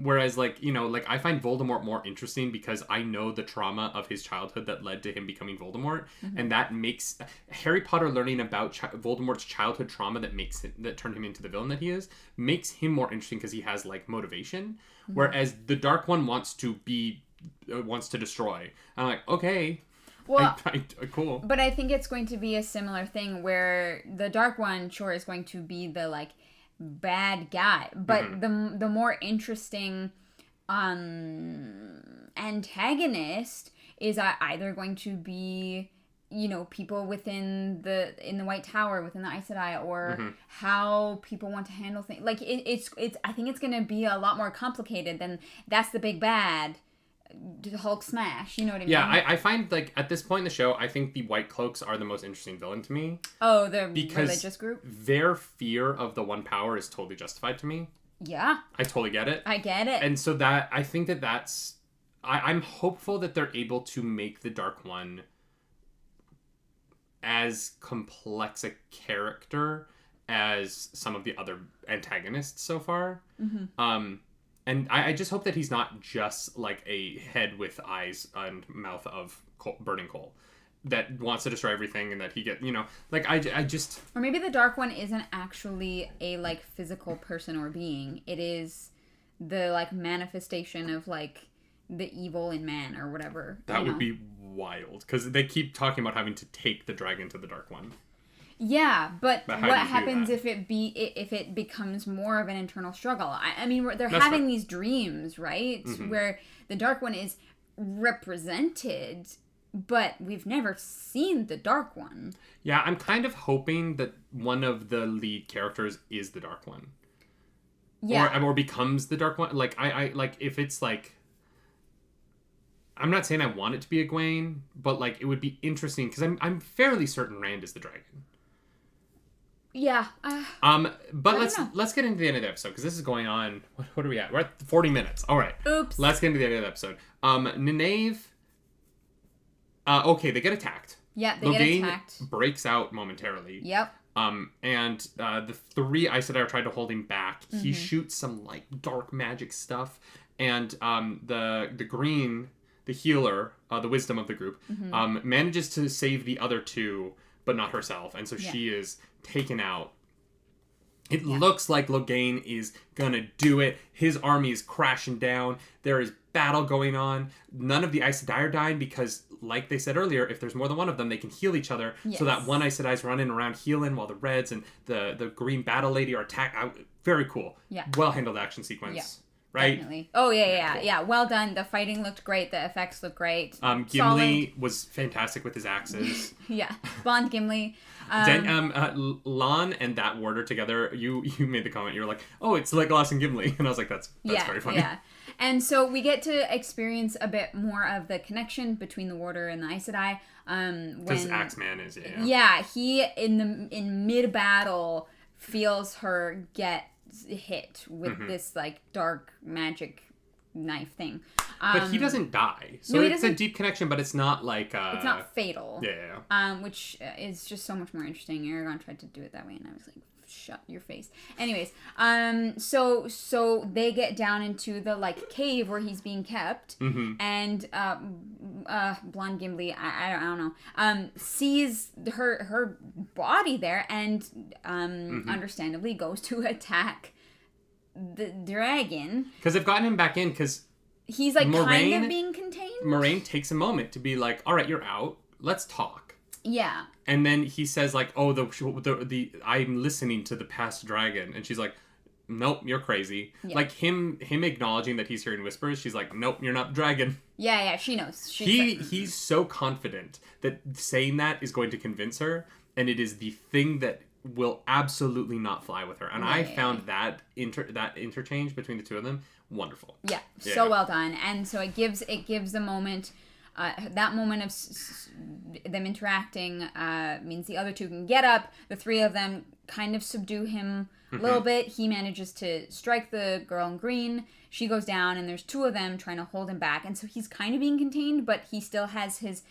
whereas like, you know, like I find Voldemort more interesting because I know the trauma of his childhood that led to him becoming Voldemort, and that makes Harry Potter learning about Voldemort's childhood trauma that turned him into the villain that he is, makes him more interesting because he has like motivation. Whereas the Dark One wants to destroy. I'm like, okay. Well, cool. But I think it's going to be a similar thing where the Dark One, sure, is going to be the like bad guy, but the more interesting antagonist is either going to be, you know, people in the White Tower, within the Aes Sedai, or how people want to handle things. Like it's I think it's going to be a lot more complicated than that's the big bad Hulk smash, you know what I mean? Yeah, I find like at this point in the show, I think the White Cloaks are the most interesting villain to me. Oh, the religious group? Their fear of the One Power is totally justified to me. Yeah. I totally get it. I get it. And so that, I think that's, I'm hopeful that they're able to make the Dark One as complex a character as some of the other antagonists so far. And I just hope that he's not just like a head with eyes and mouth of burning coal that wants to destroy everything, and that he get, you know, like I just... Or maybe the Dark One isn't actually a like physical person or being. It is the like manifestation of like the evil in man or whatever. That would be wild, because they keep talking about having to take the dragon to the Dark One. Yeah, but what happens if it becomes more of an internal struggle? I mean, they're having these dreams, right? Where the Dark One is represented, but we've never seen the Dark One. Yeah, I'm kind of hoping that one of the lead characters is the Dark One. Yeah. Or becomes the Dark One. Like, I like, if it's like... I'm not saying I want it to be Egwene, but like, it would be interesting, because I'm fairly certain Rand is the dragon. Yeah. But let's get into the end of the episode, because this is going on. What are we at? We're at 40 minutes. All right. Oops. Let's get into the end of the episode. Nynaeve. Okay, they get attacked. Yeah, they get attacked. Breaks out momentarily. Yep. And the 3 Aes Sedai are trying to hold him back. He shoots some like dark magic stuff, and the green, the healer, the wisdom of the group, manages to save the other 2, but not herself, and so she is taken out. It looks like Logain is gonna do it. His army is crashing down. There is battle going on. None of the Aes Sedai are dying because, like they said earlier, if there's more than one of them, they can heal each other. Yes. So that one Aes Sedai is running around healing while the Reds and the green battle lady are attacking. Very cool. Yeah. Well handled action sequence. Yeah. Right? Definitely. Oh, yeah. Well done. The fighting looked great. The effects looked great. Gimli was fantastic with his axes. Blonde Gimli. Lon and that warder together, you made the comment, you were like, oh, it's Legolas and Gimli. And I was like, that's very funny. Yeah. And so we get to experience a bit more of the connection between the warder and the Aes Sedai. Because Axeman is, he, in mid-battle, feels her get hit with this like dark magic knife thing, but he doesn't die, so it's a deep connection, but it's not like it's not fatal. Which is just so much more interesting. Aragorn tried to do it that way, and I was like, shut your face. Anyways, so they get down into the like cave where he's being kept, and blonde Gimli, I don't know, sees her body there, and understandably goes to attack the dragon because they've gotten him back in because he's like Moiraine, kind of being contained. Moiraine takes a moment to be like, all right, you're out, let's talk. Yeah. And then he says like, oh, the I'm listening to the past dragon, and she's like, nope, you're crazy. Yeah. Like him acknowledging that he's hearing whispers, she's like, nope, you're not the dragon. Yeah, she knows. He's so confident that saying that is going to convince her, and it is the thing that will absolutely not fly with her. And I found that interchange between the two of them wonderful. Yeah, so well done. And so it gives the moment, that moment of them interacting means the other 2 can get up. The 3 of them kind of subdue him a little bit. He manages to strike the girl in green. She goes down, and there's 2 of them trying to hold him back. And so he's kind of being contained, but he still has his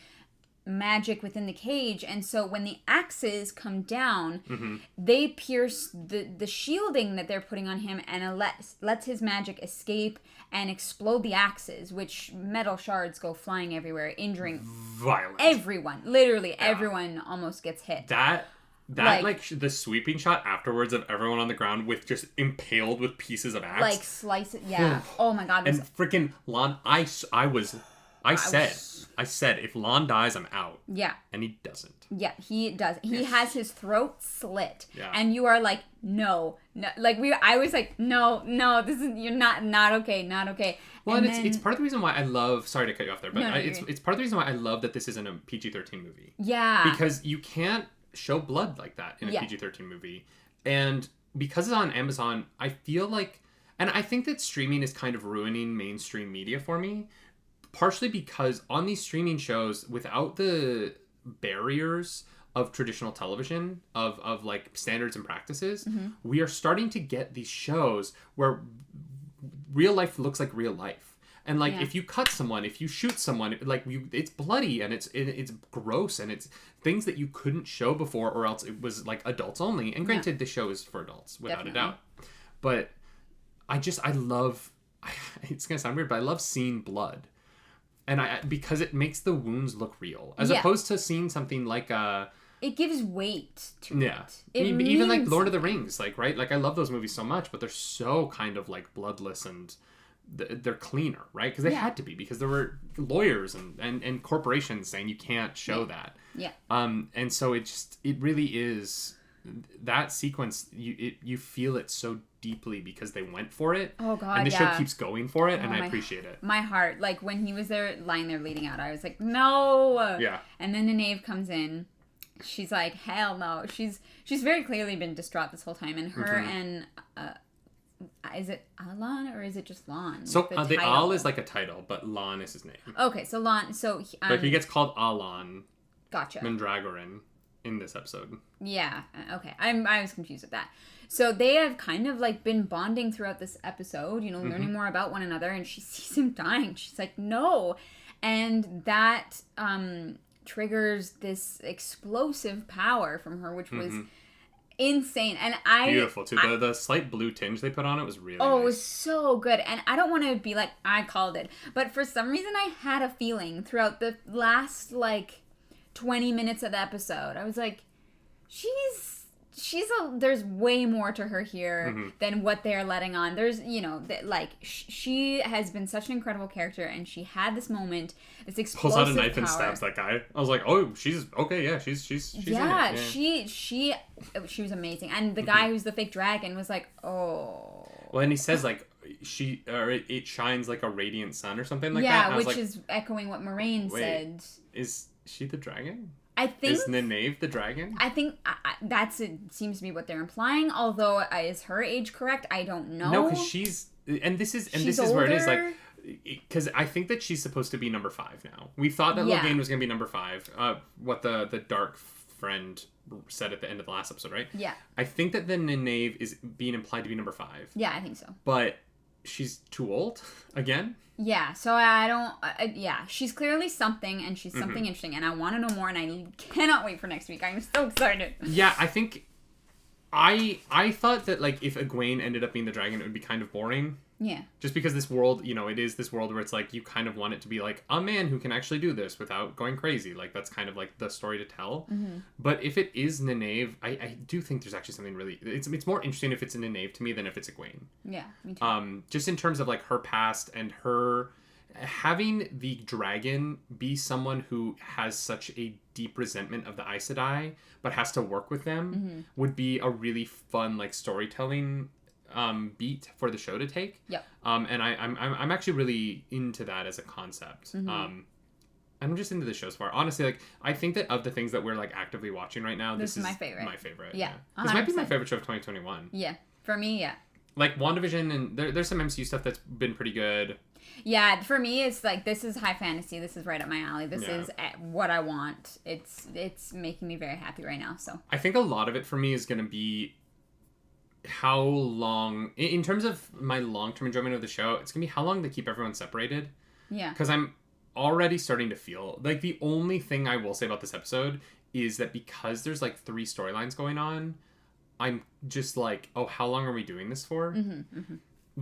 magic within the cage, and so when the axes come down, they pierce the shielding that they're putting on him, and lets his magic escape and explode the axes, which metal shards go flying everywhere, injuring everyone. Literally everyone almost gets hit. That like the sweeping shot afterwards of everyone on the ground with just impaled with pieces of axe, like slice it. Oh my god. And freaking Lon, I said, if Lon dies, I'm out. Yeah. And he doesn't. Yeah, he does. He has his throat slit. Yeah. And you are like, no. Like, I was like, no, this is, you're not okay. Well, and it's part of the reason why I love, sorry to cut you off there, but it's part of the reason why I love that this isn't a PG-13 movie. Yeah. Because you can't show blood like that in a PG-13 movie. And because it's on Amazon, I feel like, and I think that streaming is kind of ruining mainstream media for me. Partially because on these streaming shows, without the barriers of traditional television, of like standards and practices, we are starting to get these shows where real life looks like real life. And like if you cut someone, if you shoot someone, like it's bloody and it's gross and it's things that you couldn't show before, or else it was like adults only. And granted, the show is for adults without a doubt. But I love. It's gonna sound weird, but I love seeing blood. And because it makes the wounds look real, as opposed to seeing something like it gives weight to it. Even like Lord of the Rings, like right, like I love those movies so much, but they're so kind of like bloodless and they're cleaner, right? Because they had to be, because there were lawyers and corporations saying you can't show that. Yeah. And so it really is that sequence. You feel it so deeply because they went for it. Oh god. And the show keeps going for it, and I appreciate it. My heart, like when he was there lying there bleeding out, I was like, no. Yeah. And then Nynaeve comes in. She's like, hell no. She's very clearly been distraught this whole time, and her and is it Alon or is it just Lon? So the Al is like a title, but Lon is his name. Okay, so Lon. So but he gets called Alon. Gotcha. Mandragoran in this episode. Yeah. Okay. I was confused with that. So they have kind of like been bonding throughout this episode, learning more about one another, and she sees him dying. She's like, no. And that triggers this explosive power from her, which was insane. And beautiful too. The slight blue tinge they put on it was really nice. It was so good. And I don't want to be like, I called it, but for some reason I had a feeling throughout the last like 20 minutes of the episode. I was like, there's way more to her here than what they're letting on. There's, she has been such an incredible character, and she had this moment, this explosive pulls out a knife power. And stabs that guy. I was like, oh, she's okay. Yeah, she's yeah, in it. she was amazing. And the guy who's the fake dragon was like, oh. Well, and he says like it shines like a radiant sun or something like that. Yeah, which is echoing what Moiraine said. Is she the dragon? I think... Is Nynaeve the dragon? I think seems to be what they're implying. Although, is her age correct? I don't know. No, because she's where it is. Like, because I think that she's supposed to be number 5 now. We thought that Logain was going to be number 5. What the dark friend said at the end of the last episode, right? Yeah. I think that the Nynaeve is being implied to be number 5. Yeah, I think so. But she's too old again. Yeah, so I don't... she's clearly something, and she's something interesting, and I want to know more, and I cannot wait for next week. I'm so excited. Yeah, I think... I thought that, like, if Egwene ended up being the dragon, it would be kind of boring. Yeah. Just because this world, it is this world where it's, like, you kind of want it to be, like, a man who can actually do this without going crazy. Like, that's kind of, like, the story to tell. Mm-hmm. But if it is Nynaeve, I do think there's actually something really... It's more interesting if it's Nynaeve to me than if it's Egwene. Yeah, me too. Just in terms of, like, her past and her... Having the dragon be someone who has such a deep resentment of the Aes Sedai, but has to work with them, would be a really fun, like, storytelling... beat for the show to take. Yep. And I'm actually really into that as a concept. I'm just into the show so far. Honestly, like, I think that of the things that we're, like, actively watching right now, this is my favorite. Yeah. This might be my favorite show of 2021. Yeah. For me, yeah. Like, WandaVision, and there's some MCU stuff that's been pretty good. Yeah, for me, it's like, this is high fantasy. This is right up my alley. This is what I want. It's making me very happy right now, so. I think a lot of it for me is going to be how long, in terms of my long-term enjoyment of the show, it's gonna be how long they keep everyone separated. Yeah. Because I'm already starting to feel like the only thing I will say about this episode is that because there's like 3 storylines going on, I'm just like, oh, how long are we doing this for?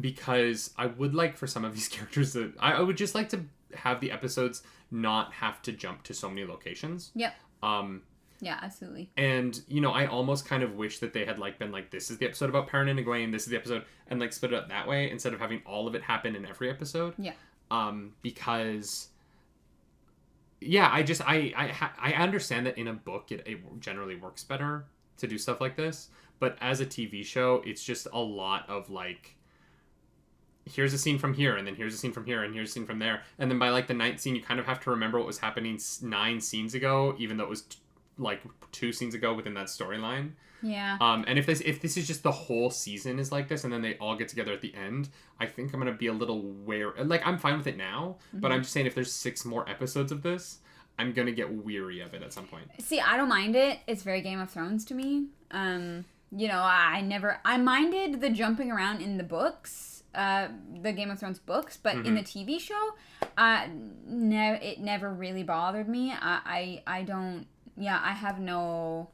Because I would like for some of these characters that I would just like to have the episodes not have to jump to so many locations. Yep. Yeah, absolutely. And, I almost kind of wish that they had, like, been like, this is the episode about Perrin and Egwene, this is the episode, and, like, split it up that way instead of having all of it happen in every episode. Yeah. Because, yeah, I understand that in a book it generally works better to do stuff like this, but as a TV show, it's just a lot of, like, here's a scene from here, and then here's a scene from here, and here's a scene from there, and then by, like, the 9th scene, you kind of have to remember what was happening 9 scenes ago, even though it was... like 2 scenes ago within that storyline. Yeah. And if this is just the whole season is like this and then they all get together at the end, I think I'm going to be a little wary. Like, I'm fine with it now, but I'm just saying if there's 6 more episodes of this, I'm going to get weary of it at some point. See, I don't mind it. It's very Game of Thrones to me. I minded the jumping around in the books, the Game of Thrones books, but in the TV show, it never really bothered me. I don't... Yeah, I have no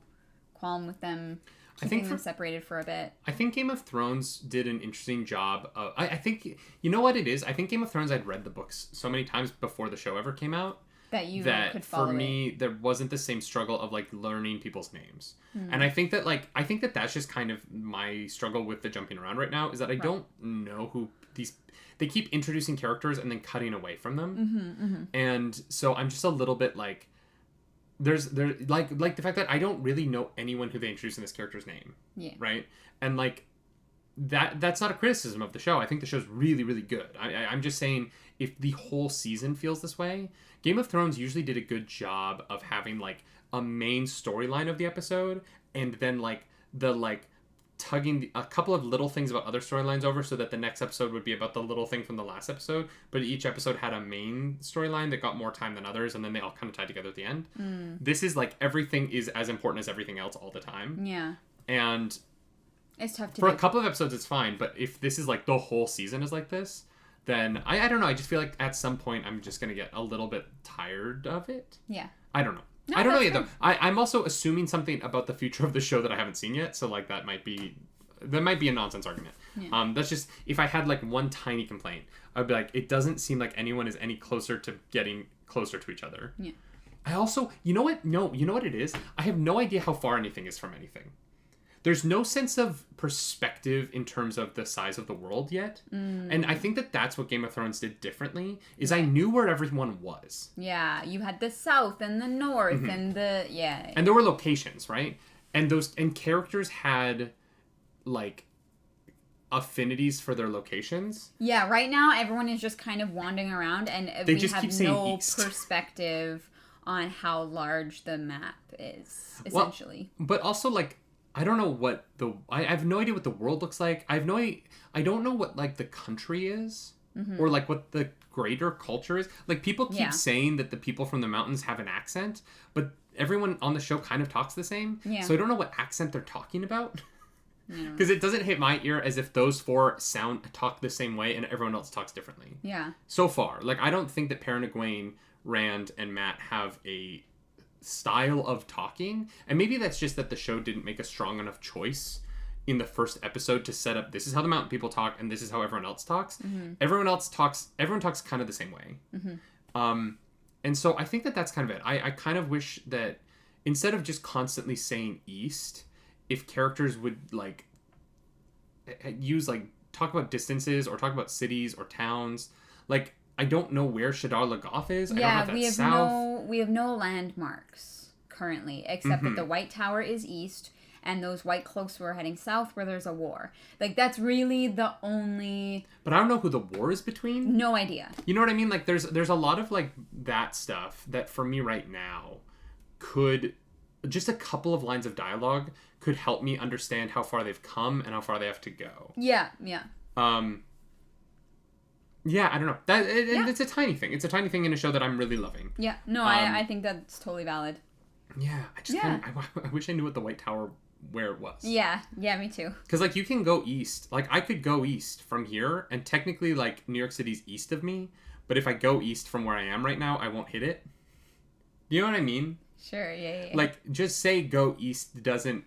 qualm with them keeping them separated for a bit. I think Game of Thrones did an interesting job. I think, you know what it is? I think Game of Thrones, I'd read the books so many times before the show ever came out. That could follow for me, there wasn't the same struggle of, like, learning people's names. And I think that, like, that's just kind of my struggle with the jumping around right now, is that I don't know who these... They keep introducing characters and then cutting away from them. And so I'm just a little bit, like... There's like the fact that I don't really know anyone who they introduce in this character's name. Yeah. Right? And, like, that's not a criticism of the show. I think the show's really, really good. I'm just saying, if the whole season feels this way, Game of Thrones usually did a good job of having, like, a main storyline of the episode, and then, like, the, like, tugging a couple of little things about other storylines over so that the next episode would be about the little thing from the last episode, but each episode had a main storyline that got more time than others, and then they all kind of tied together at the end. This is like everything is as important as everything else all the time. Yeah. And it's tough to for a couple of episodes it's fine, but if this is like the whole season is like this, then I don't know, I just feel like at some point I'm just gonna get a little bit tired of it. Yeah. I don't know. No, I don't know that's yet, though. I'm also assuming something about the future of the show that I haven't seen yet, so, like, that might be a nonsense argument. Yeah. That's just, if I had, like, one tiny complaint, I'd be like, it doesn't seem like anyone is any closer to getting closer to each other. Yeah. I also, you know what? No, you know what it is? I have no idea how far anything is from anything. There's no sense of perspective in terms of the size of the world yet. And I think that that's what Game of Thrones did differently, is I knew where everyone was. Yeah, you had the south and the north and the, yeah. And there were locations, right? And characters had, like, affinities for their locations. Yeah, right now everyone is just kind of wandering around and They we just have keep saying no east. perspective on how large the map is, essentially. Well, but also, like, I don't know what I have no idea what the world looks like. I don't know what, like, the country is. Or, like, what the greater culture is. Like, people keep saying that the people from the mountains have an accent, but everyone on the show kind of talks the same. Yeah. So I don't know what accent they're talking about. Because it doesn't hit my ear as if those four talk the same way and everyone else talks differently. Yeah. So far. Like, I don't think that Perrin and Egwene, Rand, and Matt have a style of talking. And maybe that's just that the show didn't make a strong enough choice in the first episode to set up, this is how the mountain people talk and this is how everyone else talks. Everyone talks kind of the same way. And so I think that that's kind of it. I kind of wish that instead of just constantly saying east, if characters would, like, use, like, talk about distances or talk about cities or towns. Like, I don't know where Shadar Lagoth is. Yeah, I don't know if that's south. we have no landmarks currently, except that the White Tower is east, and those white cloaks were heading south where there's a war. Like, that's really the only... But I don't know who the war is between. No idea. You know what I mean? Like, there's a lot of, like, that stuff that for me right now could... Just a couple of lines of dialogue could help me understand how far they've come and how far they have to go. Yeah. Yeah, I don't know. It's a tiny thing. It's a tiny thing in a show that I'm really loving. Yeah, no, I think that's totally valid. Yeah, I wish I knew what the White Tower, where it was. Yeah, me too. Because, like, you can go east. Like, I could go east from here, and technically, like, New York City's east of me, but if I go east from where I am right now, I won't hit it. You know what I mean? Sure, yeah. Like, just say go east doesn't...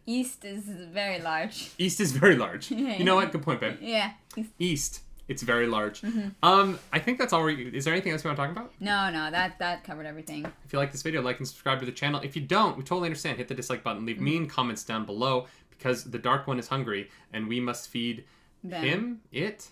East is very large. East is very large. You know what? Good point, babe. Yeah. East. It's very large. I think that's all is there anything else you want to talk about? No, that covered everything. If you like this video, like and subscribe to the channel. If you don't, we totally understand. Hit the dislike button. Leave mean comments down below because the Dark One is hungry and we must feed him, it,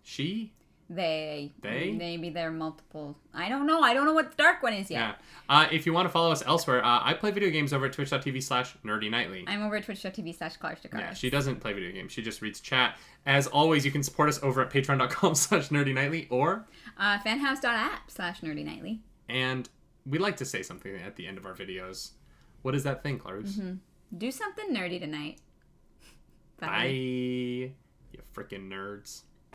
she... They? Maybe they're multiple. I don't know what the Dark One is yet. Yeah. If you want to follow us elsewhere, I play video games over at twitch.tv/nerdynightly. I'm over at twitch.tv/Clark. Yeah, she doesn't play video games. She just reads chat. As always, you can support us over at patreon.com/nerdynightly or fanhouse.app/nerdynightly. And we like to say something at the end of our videos. What is that thing, Clarus? Do something nerdy tonight. Bye. You freaking nerds.